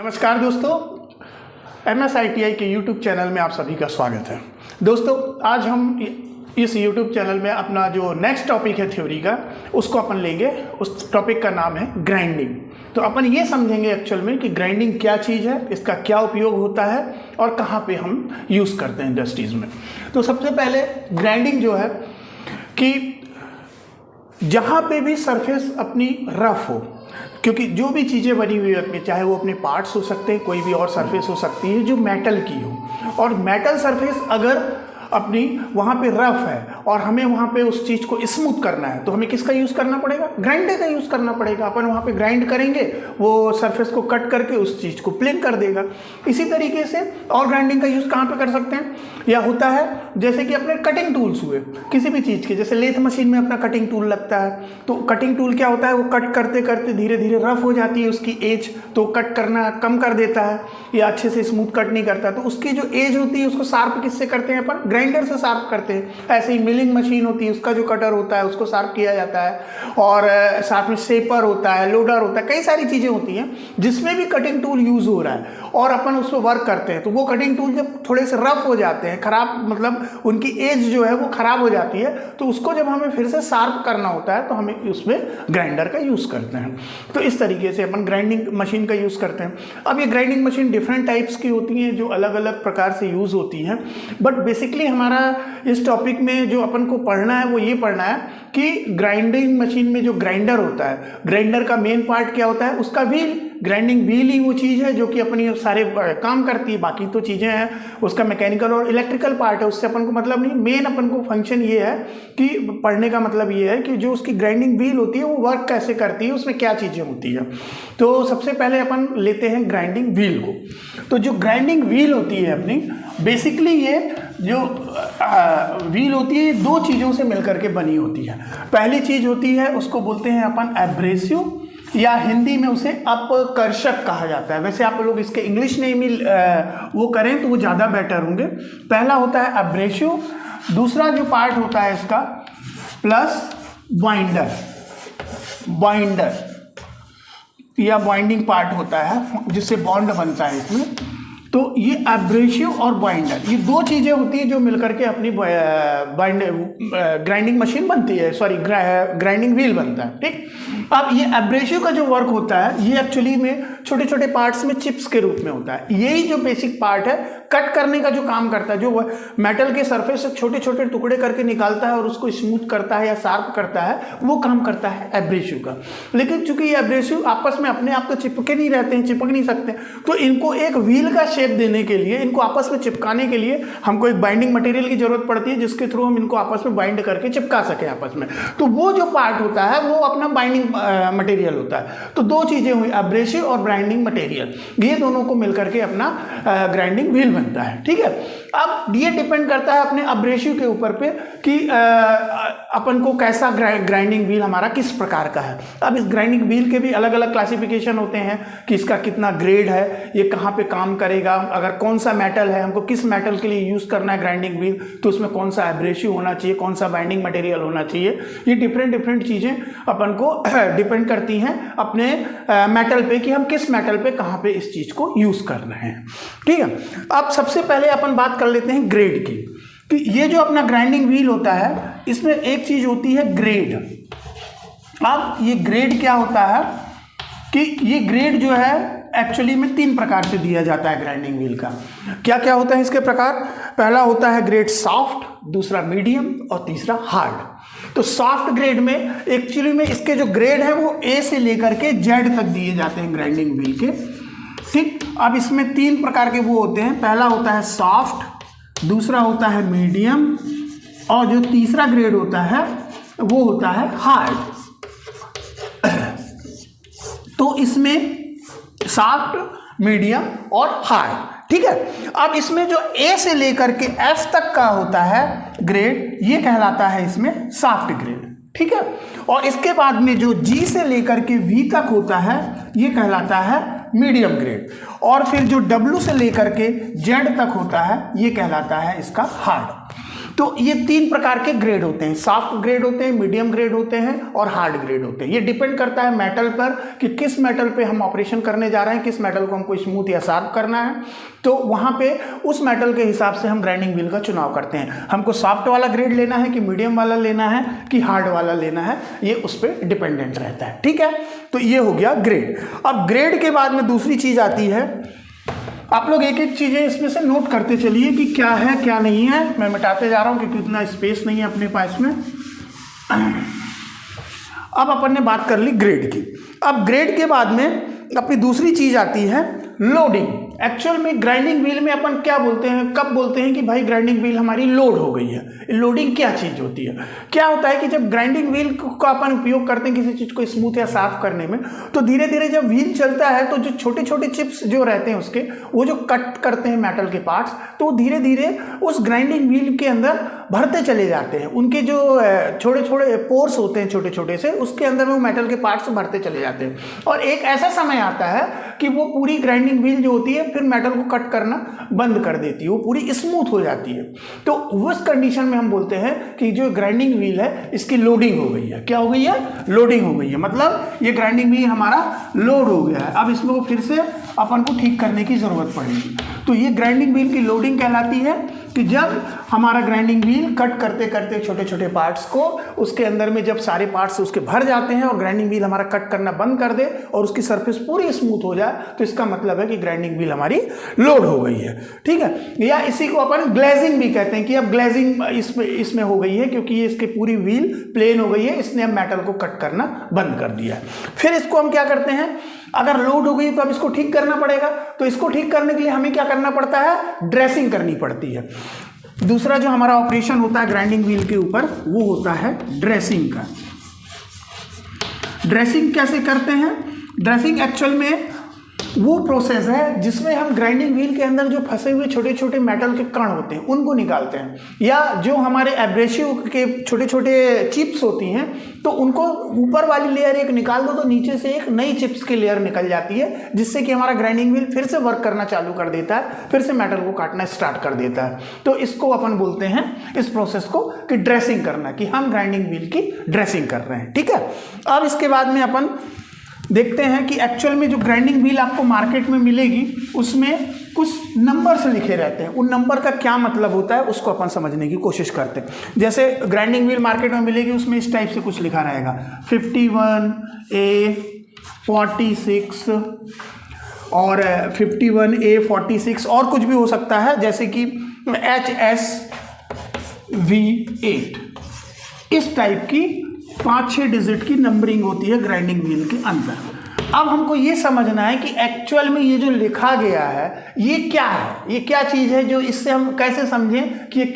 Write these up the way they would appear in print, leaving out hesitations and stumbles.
नमस्कार दोस्तों, MSITI के YouTube चैनल में आप सभी का स्वागत है। दोस्तों, आज हम इस YouTube चैनल में अपना जो नेक्स्ट टॉपिक है थ्योरी का, उसको अपन लेंगे। उस टॉपिक का नाम है ग्राइंडिंग। तो अपन ये समझेंगे एक्चुअल में कि ग्राइंडिंग क्या चीज़ है, इसका क्या उपयोग होता है और कहाँ पे हम यूज़ करते हैं इंडस्ट्रीज़ में। तो सबसे पहले ग्राइंडिंग जो है कि जहाँ पे भी सरफेस अपनी रफ हो, क्योंकि जो भी चीज़ें बनी हुई होती हैं, चाहे वो अपने पार्ट्स हो सकते हैं, कोई भी और सरफेस हो सकती है जो मेटल की हो, और मेटल सरफेस अगर अपनी वहाँ पे रफ है और हमें वहाँ पे उस चीज़ को स्मूथ करना है, तो हमें किसका यूज़ करना पड़ेगा? ग्राइंडर का यूज़ करना पड़ेगा। अपन वहाँ पे ग्राइंड करेंगे, वो सरफेस को कट करके उस चीज़ को प्लेन कर देगा। इसी तरीके से और ग्राइंडिंग का यूज़ कहाँ पे कर सकते हैं? या होता है जैसे कि अपने कटिंग टूल्स हुए किसी भी चीज़ के, जैसे लेथ मशीन में अपना कटिंग टूल लगता है। तो कटिंग टूल क्या होता है, वो कट करते करते धीरे धीरे रफ हो जाती है उसकी एज, तो कट करना कम कर देता है या अच्छे से स्मूथ कट नहीं करता। तो उसकी जो एज होती है उसको शार्प किससे करते हैं? अपन ग्राइंडर से शार्प करते हैं। ऐसे ही मिलिंग मशीन होती है, उसका जो कटर होता है उसको शार्प किया जाता है। और साथ में शेपर होता है, लोडर होता है, कई सारी चीज़ें होती हैं जिसमें भी कटिंग टूल यूज़ हो रहा है और अपन उस पर वर्क करते हैं। तो वो कटिंग टूल जब थोड़े से रफ हो जाते हैं, खराब मतलब उनकी एज जो है वो खराब हो जाती है, तो उसको जब हमें फिर से शार्प करना होता है तो हमें उसमें ग्राइंडर का यूज़ करते हैं। तो इस तरीके से अपन ग्राइंडिंग मशीन का यूज़ करते हैं। अब ये ग्राइंडिंग मशीन डिफरेंट टाइप्स की होती हैं जो अलग अलग प्रकार से यूज़ होती हैं, बट बेसिकली हमारा इस टॉपिक में जो अपन को पढ़ना है वो ये पढ़ना है कि ग्राइंडिंग मशीन में जो ग्राइंडर होता है, ग्राइंडर का मेन पार्ट क्या होता है? उसका व्हील। ग्राइंडिंग व्हील ही वो चीज़ है जो कि अपनी सारे काम करती है। बाकी तो चीज़ें हैं उसका मैकेनिकल और इलेक्ट्रिकल पार्ट है, उससे अपन को मतलब नहीं। मेन अपन को फंक्शन ये है कि पढ़ने का मतलब ये है कि जो उसकी ग्राइंडिंग व्हील होती है वो वर्क कैसे करती है, उसमें क्या चीज़ें होती है। तो सबसे पहले अपन लेते हैं ग्राइंडिंग व्हील को। तो जो ग्राइंडिंग व्हील होती है अपनी, बेसिकली ये जो व्हील होती है दो चीज़ों से मिलकर के बनी होती है। पहली चीज़ होती है उसको बोलते हैं अपन एब्रेसिव, या हिंदी में उसे अपकर्षक कहा जाता है। वैसे आप लोग इसके इंग्लिश नेम ही वो करें तो वो ज़्यादा बेटर होंगे। पहला होता है एब्रेसिव, दूसरा जो पार्ट होता है इसका प्लस बाइंडर, बाइंडर या बाइंडिंग पार्ट होता है जिससे बॉन्ड बनता है इसमें। तो ये एब्रेसिव और बाइंडर, ये दो चीज़ें होती हैं जो मिलकर के अपनी ग्राइंडिंग मशीन बनती है, सॉरी ग्राइंडिंग व्हील बनता है। ठीक। अब ये एब्रेसिव का जो वर्क होता है ये एक्चुअली में छोटे छोटे पार्ट्स में चिप्स के रूप में होता है। यही जो बेसिक पार्ट है कट करने का जो काम करता है, जो मेटल के सरफेस से छोटे छोटे टुकड़े करके निकालता है और उसको स्मूथ करता है या शार्प करता है, वो काम करता है एब्रेसिव का। लेकिन चूंकि ये एब्रेसिव आपस में अपने आप तो चिपके नहीं रहते हैं, चिपक नहीं सकते, तो इनको एक व्हील का शेप देने के लिए, इनको आपस में चिपकाने के लिए हमको एक बाइंडिंग मटेरियल की जरूरत पड़ती है जिसके थ्रू हम इनको आपस में बाइंड करके चिपका सके आपस में। तो वो जो पार्ट होता है वो अपना बाइंडिंग मटेरियल होता है। तो दो चीजें हुई, एब्रेसिव और बाइंडिंग मटेरियल, ये दोनों को मिलकर के अपना ग्राइंडिंग व्हील बनता है। ठीक है। अब ये डिपेंड करता है अपने एब्रेसिव के ऊपर पे कि अपन को कैसा ग्राइंडिंग व्हील हमारा किस प्रकार का है। अब इस ग्राइंडिंग व्हील के भी अलग अलग क्लासिफिकेशन होते हैं कि इसका कितना ग्रेड है, ये कहाँ पे काम करेगा, अगर कौन सा मेटल है, हमको किस मेटल के लिए यूज करना है ग्राइंडिंग व्हील, तो उसमें कौन सा एब्रेसिव होना चाहिए, कौन सा बाइंडिंग मटेरियल होना चाहिए। ये डिफरेंट डिफरेंट चीजें अपन को डिपेंड करती हैं अपने मेटल पे कि हम किस मेटल पे कहाँ पे इस चीज को यूज कर रहे हैं। ठीक है। अब सबसे पहले अपन बात कर लेते हैं ग्रेड की, कि ये जो अपना ग्राइंडिंग व्हील होता है इसमें एक चीज होती है ग्रेड। अब ये ग्रेड क्या होता है कि ये ग्रेड जो है एक्चुअली में तीन प्रकार से दिया जाता है ग्राइंडिंग व्हील का। क्या क्या होता है इसके प्रकार? पहला होता है ग्रेड सॉफ्ट, दूसरा मीडियम और तीसरा हार्ड। तो सॉफ्ट ग्रेड में एक्चुअली में इसके जो ग्रेड है वो ए से लेकर के जेड तक दिए जाते हैं ग्राइंडिंग व्हील के। ठीक। अब इसमें तीन प्रकार के वो होते हैं, पहला होता है सॉफ्ट, दूसरा होता है मीडियम और जो तीसरा ग्रेड होता है वो होता है हार्ड। तो इसमें सॉफ्ट, मीडियम और हार्ड। ठीक है। अब इसमें जो ए से लेकर के एफ तक का होता है ग्रेड, ये कहलाता है इसमें सॉफ्ट ग्रेड। ठीक है। और इसके बाद में जो जी से लेकर के वी तक होता है ये कहलाता है मीडियम ग्रेड, और फिर जो डब्ल्यू से लेकर के जेड तक होता है ये कहलाता है इसका हार्ड। तो ये 3 प्रकार के ग्रेड होते हैं, सॉफ्ट ग्रेड होते हैं, मीडियम ग्रेड होते हैं और हार्ड ग्रेड होते हैं। ये डिपेंड करता है मेटल पर कि किस मेटल पे हम ऑपरेशन करने जा रहे हैं, किस मेटल को हमको स्मूथ या शार्प करना है, तो वहाँ पे उस मेटल के हिसाब से हम ग्राइंडिंग व्हील का चुनाव करते हैं। हमको सॉफ्ट वाला ग्रेड लेना है कि मीडियम वाला लेना है कि हार्ड वाला लेना है, ये उस पर डिपेंडेंट रहता है। ठीक है, तो ये हो गया ग्रेड। अब ग्रेड के बाद में दूसरी चीज़ आती है, आप लोग एक एक चीज़ें इसमें से नोट करते चलिए कि क्या है क्या नहीं है। मैं मिटाते जा रहा हूँ क्योंकि उतना स्पेस नहीं है अपने पास में। अब अपन ने बात कर ली ग्रेड की। अब ग्रेड के बाद में अपनी दूसरी चीज़ आती है लोडिंग। एक्चुअल में ग्राइंडिंग व्हील में अपन क्या बोलते हैं, कब बोलते हैं कि भाई ग्राइंडिंग व्हील हमारी लोड हो गई है। लोडिंग क्या चीज़ होती है? क्या होता है कि जब ग्राइंडिंग व्हील का अपन उपयोग करते हैं किसी चीज़ को स्मूथ या साफ करने में, तो धीरे धीरे जब व्हील चलता है तो जो छोटे छोटे चिप्स जो रहते हैं उसके, वो जो कट करते हैं मेटल के पार्ट्स, तो धीरे धीरे उस ग्राइंडिंग व्हील के अंदर भरते चले जाते हैं। उनके जो छोटे छोटे पोर्स होते हैं छोटे छोटे से, उसके अंदर वो मेटल के पार्ट्स भरते चले जाते हैं। और एक ऐसा समय आता है कि वो पूरी ग्राइंडिंग व्हील जो होती है फिर मेटल को कट करना बंद कर देती है, वो पूरी स्मूथ हो जाती है। तो उस कंडीशन में हम बोलते हैं कि जो ग्राइंडिंग व्हील है इसकी लोडिंग हो गई है। क्या हो गई है? लोडिंग हो गई है। मतलब ये ग्राइंडिंग व्हील हमारा लोड हो गया है, अब इसमें फिर से अपन को ठीक करने की जरूरत पड़ेगी। तो ये ग्राइंडिंग व्हील की लोडिंग कहलाती है कि जब हमारा ग्राइंडिंग व्हील कट करते करते छोटे छोटे पार्ट्स को, उसके अंदर में जब सारे पार्ट्स उसके भर जाते हैं और ग्राइंडिंग व्हील हमारा कट करना बंद कर दे और उसकी सरफेस पूरी स्मूथ हो जाए, तो इसका मतलब है कि ग्राइंडिंग व्हील हमारी लोड हो गई है। ठीक है, या इसी को अपन ग्लेजिंग भी कहते हैं कि अब ग्लेजिंग इसमें हो गई है क्योंकि ये इसकी पूरी व्हील प्लेन हो गई है, इसने अब मेटल को कट करना बंद कर दिया है। फिर इसको हम क्या करते हैं, अगर लोड हो गई तो अब इसको ठीक करना पड़ेगा। तो इसको ठीक करने के लिए हमें क्या करना पड़ता है? ड्रेसिंग करनी पड़ती है। दूसरा जो हमारा ऑपरेशन होता है ग्राइंडिंग व्हील के ऊपर, वो होता है ड्रेसिंग का। ड्रेसिंग कैसे करते हैं? ड्रेसिंग एक्चुअल में वो प्रोसेस है जिसमें हम ग्राइंडिंग व्हील के अंदर जो फंसे हुए छोटे छोटे मेटल के कण होते हैं उनको निकालते हैं, या जो हमारे एब्रेसिव के छोटे छोटे चिप्स होती हैं तो उनको ऊपर वाली लेयर एक निकाल दो तो नीचे से एक नई चिप्स की लेयर निकल जाती है, जिससे कि हमारा ग्राइंडिंग व्हील फिर से वर्क करना चालू कर देता है, फिर से मेटल को काटना स्टार्ट कर देता है। तो इसको अपन बोलते हैं, इस प्रोसेस को, कि ड्रेसिंग करना, कि हम ग्राइंडिंग व्हील की ड्रेसिंग कर रहे हैं। ठीक है, अब इसके बाद में अपन देखते हैं कि एक्चुअल में जो ग्राइंडिंग व्हील आपको मार्केट में मिलेगी उसमें कुछ नंबर्स लिखे रहते हैं। उन नंबर का क्या मतलब होता है उसको अपन समझने की कोशिश करते हैं। जैसे ग्राइंडिंग व्हील मार्केट में मिलेगी, उसमें इस टाइप से कुछ लिखा रहेगा 51A 46 और 51A 46 और कुछ भी हो सकता है, जैसे कि HSV8। इस टाइप की 5-6 डिजिट की नंबरिंग होती है ग्राइंडिंग व्हील के अंदर। अब हमको ये समझना है कि एक्चुअल में ये जो लिखा गया है ये क्या है, ये क्या चीज़ है, जो इससे हम कैसे समझें कि ये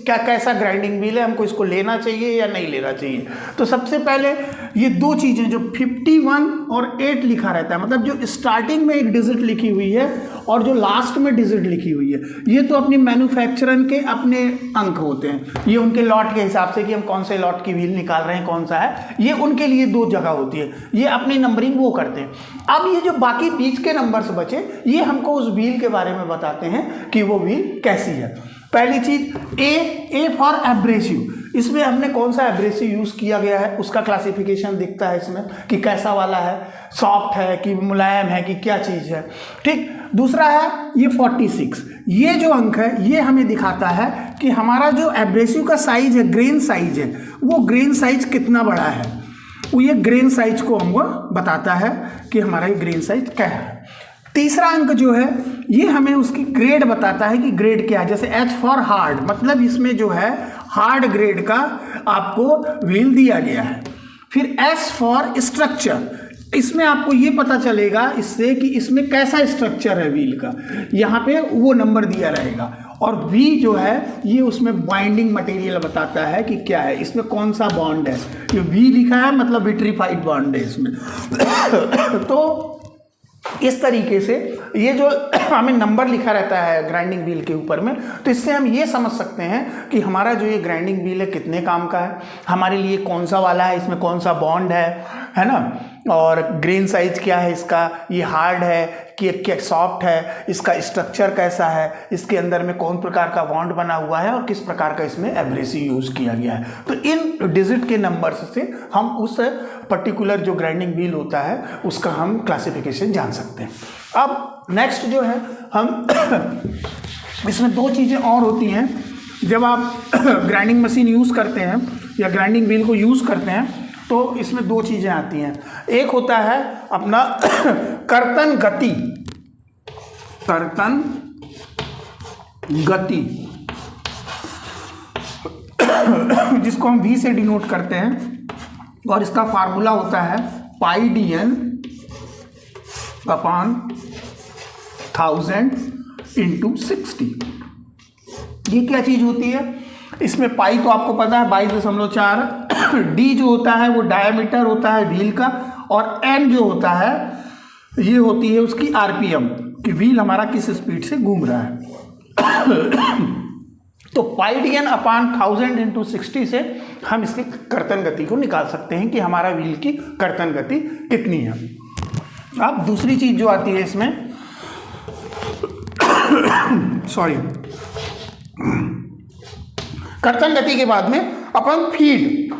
कैसा ग्राइंडिंग व्हील है, हमको इसको लेना चाहिए या नहीं लेना चाहिए। तो सबसे पहले ये दो चीज़ें, जो 51 और 8 लिखा रहता है, मतलब जो स्टार्टिंग में एक डिजिट लिखी हुई है और जो लास्ट में डिजिट लिखी हुई है, ये तो अपनी मैन्युफैक्चरर के अपने अंक होते हैं। ये उनके लॉट के हिसाब से कि हम कौन से लॉट की व्हील निकाल रहे हैं, कौन सा है, ये उनके लिए दो जगह होती है, ये अपनी नंबरिंग वो करते हैं। अब ये जो बाकी बीच के नंबर्स बचे, ये हमको उस व्हील के बारे में बताते हैं कि वो व्हील कैसी है। पहली चीज ए फॉर एब्रेसिव, इसमें हमने कौन सा एब्रेसिव यूज किया गया है उसका क्लासिफिकेशन दिखता है इसमें कि कैसा वाला है, सॉफ्ट है कि मुलायम है कि क्या चीज है। ठीक, दूसरा है ये 46, ये जो अंक है ये हमें दिखाता है कि हमारा जो एब्रेसिव का साइज है, ग्रेन साइज है, वो ग्रेन साइज कितना बड़ा है। वो ये ग्रेन साइज को हमको बताता है कि हमारा ये ग्रेन साइज क्या है। तीसरा अंक जो है ये हमें उसकी ग्रेड बताता है कि ग्रेड क्या है। जैसे H फॉर हार्ड, मतलब इसमें जो है हार्ड ग्रेड का आपको व्हील दिया गया है। फिर S फॉर स्ट्रक्चर, इसमें आपको ये पता चलेगा इससे कि इसमें कैसा स्ट्रक्चर है व्हील का, यहाँ पे वो नंबर दिया रहेगा। और V जो है ये उसमें बाइंडिंग मटेरियल बताता है कि क्या है, इसमें कौन सा बॉन्ड है। ये V लिखा है मतलब विट्रीफाइड बॉन्ड है इसमें। तो इस तरीके से ये जो हमें नंबर लिखा रहता है ग्राइंडिंग व्हील के ऊपर में, तो इससे हम ये समझ सकते हैं कि हमारा जो ये ग्राइंडिंग व्हील है कितने काम का है, हमारे लिए कौन सा वाला है, इसमें कौन सा बॉन्ड है ना, और ग्रेन साइज क्या है इसका, ये हार्ड है कि क्या सॉफ्ट है, इसका स्ट्रक्चर कैसा है, इसके अंदर में कौन प्रकार का बॉन्ड बना हुआ है और किस प्रकार का इसमें एब्रेसिव यूज़ किया गया है। तो इन डिजिट के नंबर्स से हम उस पर्टिकुलर जो ग्राइंडिंग व्हील होता है उसका हम क्लासिफिकेशन जान सकते हैं। अब नेक्स्ट जो है हम इसमें दो चीज़ें और होती हैं जब आप ग्राइंडिंग मशीन यूज़ करते हैं या ग्राइंडिंग व्हील को यूज़ करते हैं, तो इसमें दो चीज़ें आती हैं। एक होता है अपना कर्तन गति, कर्तन गति जिसको हम V से डिनोट करते हैं, और इसका फार्मूला होता है पाई dn अपॉन 1000 इंटू 60। ये क्या चीज़ होती है? इसमें पाई तो आपको पता है 22.4, डी जो होता है वो डायमीटर होता है व्हील का, और एन जो होता है ये होती है उसकी आरपीएम, कि व्हील हमारा किस स्पीड से घूम रहा है। तो पाई dn अपॉन 1000 इंटू 60 से हम इसकी कर्तन गति को निकाल सकते हैं कि हमारा व्हील की कर्तन गति कितनी है। अब दूसरी चीज़ जो आती है इसमें सॉरी, कर्तन गति के बाद में अपन फीड,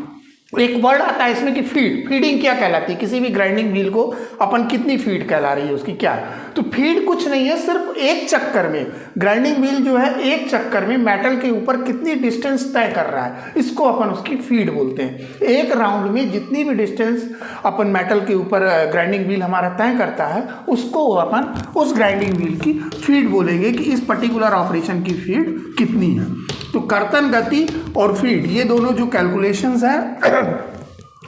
एक वर्ड आता है इसमें कि फीड, फीडिंग क्या कहलाती है, किसी भी ग्राइंडिंग व्हील को अपन कितनी फीड कहला रही है उसकी क्या है। तो फीड कुछ नहीं है, सिर्फ एक चक्कर में ग्राइंडिंग व्हील जो है एक चक्कर में मेटल के ऊपर कितनी डिस्टेंस तय कर रहा है, इसको अपन उसकी फीड बोलते हैं। एक राउंड में जितनी भी डिस्टेंस अपन मेटल के ऊपर ग्राइंडिंग व्हील हमारा तय करता है उसको अपन उस ग्राइंडिंग व्हील की फीड बोलेंगे कि इस पर्टिकुलर ऑपरेशन की फीड कितनी है। तो कर्तन गति और फीड ये दोनों जो कैलकुलेशंस हैं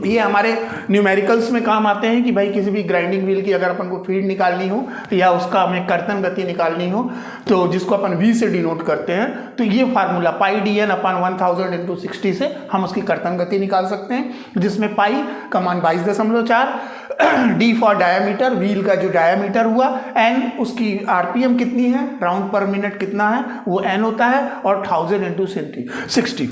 ये हमारे न्यूमेरिकल्स में काम आते हैं कि भाई किसी भी ग्राइंडिंग व्हील की अगर अपन को फीड निकालनी हो या उसका हमें कर्तन गति निकालनी हो, तो जिसको अपन V से डिनोट करते हैं, तो ये फार्मूला पाई dn अपॉन 1000 इंटू 60 से हम उसकी कर्तन गति निकाल सकते हैं, जिसमें पाई का मान 22.4, डी फॉर डायमीटर, व्हील का जो डायमीटर हुआ, एन उसकी आरपीएम कितनी है, राउंड पर मिनट कितना है वो एन होता है, और 1000 इंटू 60।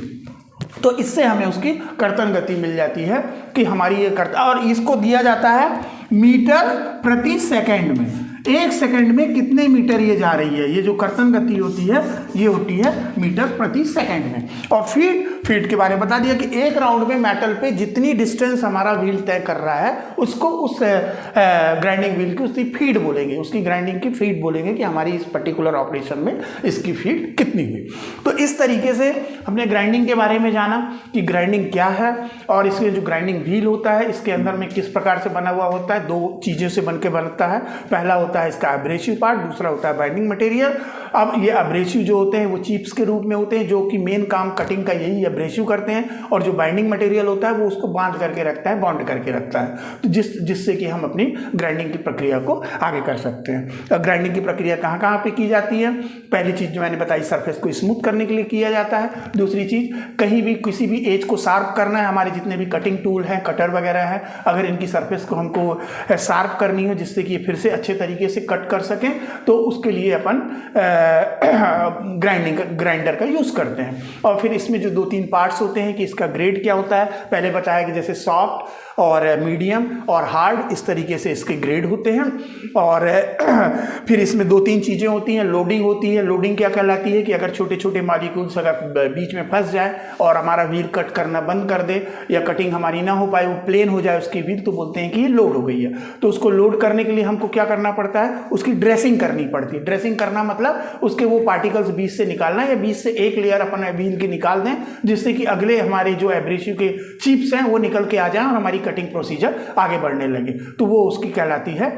तो इससे हमें उसकी कर्तन गति मिल जाती है कि हमारी ये कर्तन, और इसको दिया जाता है मीटर प्रति सेकंड में, एक सेकंड में कितने मीटर ये जा रही है। ये जो कर्तन गति होती है ये होती है मीटर प्रति सेकंड में। और फीड के बारे में बता दिया कि एक राउंड में मेटल पे जितनी डिस्टेंस हमारा व्हील तय कर रहा है उसको उस ग्राइंडिंग व्हील की उसकी फीड बोलेंगे, उसकी ग्राइंडिंग की फीड बोलेंगे कि हमारी इस पर्टिकुलर ऑपरेशन में इसकी फीड कितनी हुई। तो इस तरीके से हमने ग्राइंडिंग के बारे में जाना कि ग्राइंडिंग क्या है, और इसके जो ग्राइंडिंग व्हील होता है इसके अंदर में किस प्रकार से बना हुआ होता है। दो चीज़ों से बन के बनता है, पहला होता है इसका एब्रेसिव पार्ट, दूसरा होता है बाइंडिंग मटेरियल। अब ये एब्रेसिव जो होते हैं वो चिप्स के रूप में होते हैं, जो कि मेन काम कटिंग का यही एब्रेसिव करते हैं, और जो बाइंडिंग मटेरियल होता है वो उसको बांध करके रखता है, बॉन्ड करके रखता है, तो जिससे कि हम अपनी ग्राइंडिंग की प्रक्रिया को आगे कर सकते हैं। ग्राइंडिंग की प्रक्रिया कहाँ कहाँ पे की जाती है? पहली चीज़ जो मैंने बताई, सरफेस को स्मूथ करने के लिए किया जाता है। दूसरी चीज़, कहीं भी किसी भी एज को शार्प करना है, हमारे जितने भी कटिंग टूल हैं, कटर वगैरह है, अगर इनकी सरफेस को हमको शार्प करनी हो जिससे कि ये फिर से अच्छे तरीके से कट कर सकें, तो उसके लिए अपन ग्राइंडर का यूज़ करते हैं। और फिर इसमें जो 2-3 पार्ट्स होते हैं कि इसका ग्रेड क्या होता है, पहले बताया कि जैसे सॉफ्ट और मीडियम और हार्ड, इस तरीके से इसके ग्रेड होते हैं। और फिर इसमें 2-3 चीज़ें होती हैं। लोडिंग होती है। लोडिंग क्या कहलाती है कि अगर छोटे छोटे मॉलिक्यूल्स अगर बीच में फंस जाए और हमारा व्हील कट करना बंद कर दे या कटिंग हमारी ना हो पाए, वो प्लेन हो जाए उसकी व्हील, तो बोलते हैं कि ये लोड हो गई है। तो उसको लोड करने के लिए हमको क्या करना पड़ता है, उसकी ड्रेसिंग करनी पड़ती है। ड्रेसिंग करना मतलब उसके वो पार्टिकल्स बीच से निकालना, या बीच से एक लेयर अपन व्हील की निकाल दें, जिससे कि अगले हमारे जो एब्रेसिव के चिप्स हैं वो निकल के आ जाएं और हमारी कटिंग प्रोसीजर आगे बढ़ने लगे, तो वो उसकी कहलाती है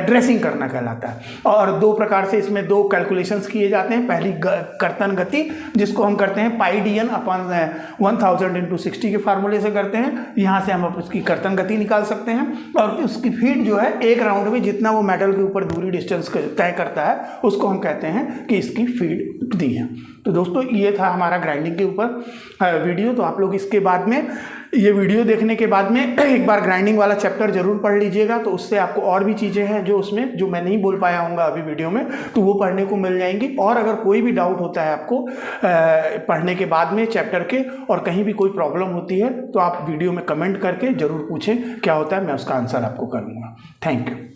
ड्रेसिंग करना कहलाता है। और 2 प्रकार से इसमें 2 कैलकुलेशंस किए जाते हैं। पहली कर्तन गति, जिसको हम करते हैं पाई dn अपॉन 1000 इंटू 60 के फार्मूले से करते हैं। यहाँ से हम उसकी कर्तन गति निकाल सकते हैं। और उसकी फीड जो है एक राउंड में जितना वो मेटल के ऊपर दूरी डिस्टेंस तय करता है उसको हम कहते हैं कि इसकी फीड दी है। तो दोस्तों ये था हमारा ग्राइंडिंग के ऊपर वीडियो। तो आप लोग इसके बाद में, ये वीडियो देखने के बाद में एक बार ग्राइंडिंग वाला चैप्टर जरूर पढ़ लीजिएगा, तो उससे आपको और भी चीज़ें हैं जो उसमें जो मैं नहीं बोल पाया हूँगा अभी वीडियो में, तो वो पढ़ने को मिल जाएंगी। और अगर कोई भी डाउट होता है आपको पढ़ने के बाद में चैप्टर के, और कहीं भी कोई प्रॉब्लम होती है, तो आप वीडियो में कमेंट करके ज़रूर पूछें, क्या होता है मैं उसका आंसर आपको करूँगा। Thank you.